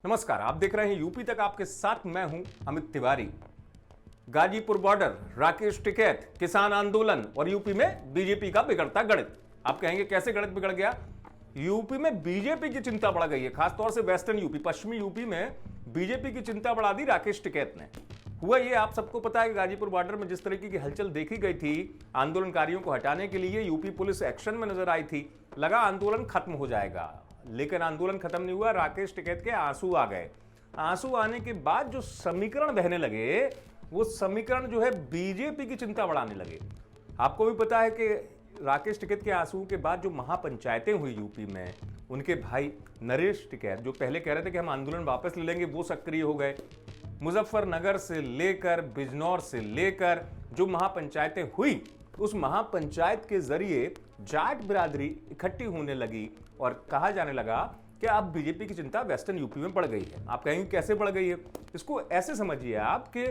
नमस्कार, आप देख रहे हैं यूपी तक। आपके साथ मैं हूं अमित तिवारी। गाजीपुर बॉर्डर, राकेश टिकैत, किसान आंदोलन और यूपी में बीजेपी का बिगड़ता गणित। आप कहेंगे कैसे गणित बिगड़ गया? यूपी में बीजेपी की चिंता बढ़ गई है, खासतौर से वेस्टर्न यूपी, पश्चिमी यूपी में बीजेपी की चिंता बढ़ा दी राकेश टिकैत ने। हुआ ये, आप सबको पता है कि गाजीपुर बॉर्डर में जिस तरीके की हलचल देखी गई थी, आंदोलनकारियों को हटाने के लिए यूपी पुलिस एक्शन में नजर आई थी। लगा आंदोलन खत्म हो जाएगा, लेकिन आंदोलन खत्म नहीं हुआ। राकेश टिकैत के आंसू आ गए। आंसू आने के बाद जो समीकरण बहने लगे, वो समीकरण जो है बीजेपी की चिंता बढ़ाने लगे। आपको भी पता है कि राकेश टिकैत के आंसू के बाद जो महापंचायतें हुई यूपी में, उनके भाई नरेश टिकैत जो पहले कह रहे थे कि हम आंदोलन वापस ले लेंगे, वो सक्रिय हो गए। मुजफ्फरनगर से लेकर बिजनौर से लेकर जो महापंचायतें हुई, उस महापंचायत के जरिए जाट बिरादरी इकट्ठी होने लगी और कहा जाने लगा कि अब बीजेपी की चिंता वेस्टर्न यूपी में बढ़ गई है। आप कहेंगे कैसे बढ़ गई है? इसको ऐसे समझिए आप कि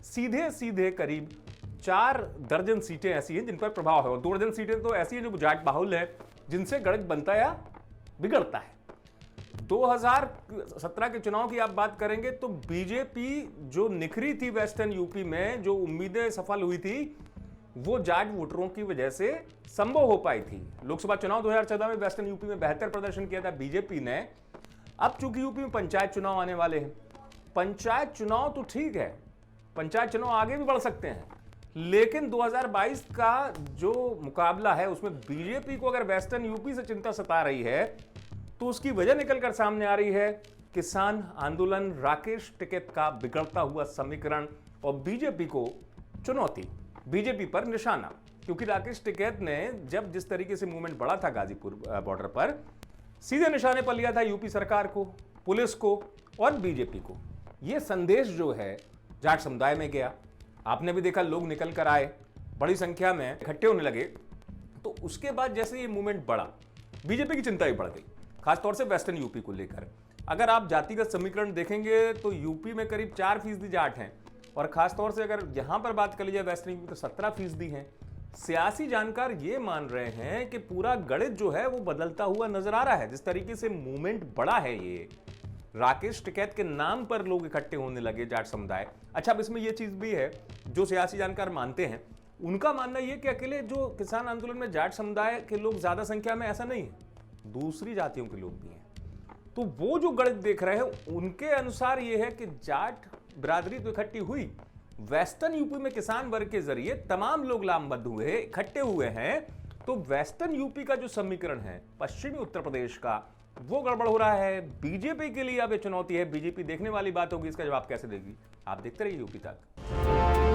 सीधे सीधे करीब 4 दर्जन सीटें ऐसी हैं जिन पर प्रभाव है, और 2 दर्जन सीटें तो ऐसी हैं जो जाट बाहुल्य है, जिनसे गणित बनता या बिगड़ता है। 2017 के चुनाव की आप बात करेंगे तो बीजेपी जो निखरी थी वेस्टर्न यूपी में, जो उम्मीदें सफल हुई थी, वो जाट वोटरों की वजह से संभव हो पाई थी। लोकसभा चुनाव 2014 में वेस्टर्न यूपी में बेहतर प्रदर्शन किया था बीजेपी ने। अब चूंकि यूपी में पंचायत चुनाव आने वाले हैं, पंचायत चुनाव तो ठीक है, पंचायत चुनाव आगे भी बढ़ सकते हैं, लेकिन 2022 का जो मुकाबला है उसमें बीजेपी को अगर वेस्टर्न यूपी से चिंता सता रही है, तो उसकी वजह निकलकर सामने आ रही है किसान आंदोलन, राकेश टिकैत का बिगड़ता हुआ समीकरण और बीजेपी को चुनौती, बीजेपी पर निशाना। क्योंकि राकेश टिकैत ने जब जिस तरीके से मूवमेंट बढ़ा था गाजीपुर बॉर्डर पर, सीधे निशाने पर लिया था यूपी सरकार को, पुलिस को और बीजेपी को। यह संदेश जो है जाट समुदाय में गया। आपने भी देखा, लोग निकल कर आए, बड़ी संख्या में इकट्ठे होने लगे। तो उसके बाद जैसे ये मूवमेंट बढ़ा, बीजेपी की चिंता भी बढ़ गई, खासतौर से वेस्टर्न यूपी को लेकर। अगर आप जातिगत समीकरण देखेंगे तो यूपी में करीब 4% जाट हैं, और खासतौर से अगर यहां पर बात कर लीजिए वेस्टर्न यूपी तो 17% हैं। सियासी जानकार ये मान रहे हैं कि पूरा गणित जो है वो बदलता हुआ नजर आ रहा है। जिस तरीके से मूवमेंट बढ़ा है, ये राकेश टिकैत के नाम पर लोग इकट्ठे होने लगे, जाट समुदाय। अच्छा, अब इसमें यह चीज भी है, जो सियासी जानकार मानते हैं, उनका मानना यह कि अकेले जो किसान आंदोलन में जाट समुदाय के लोग ज्यादा संख्या में, ऐसा नहीं है, दूसरी जातियों के लोग भी हैं। तो वो जो गणित देख रहे हैं, उनके अनुसार यह है कि जाट बिरादरी तो इकट्ठी हुई, वेस्टर्न यूपी में किसान वर्ग के जरिए तमाम लोग लामबद्ध हुए, इकट्ठे हुए हैं। तो वेस्टर्न यूपी का जो समीकरण है, पश्चिमी उत्तर प्रदेश का, वो गड़बड़ हो रहा है। बीजेपी के लिए अब ये चुनौती है। बीजेपी देखने वाली बात होगी, इसका जवाब कैसे देगी। आप देखते रहिए यूपी तक।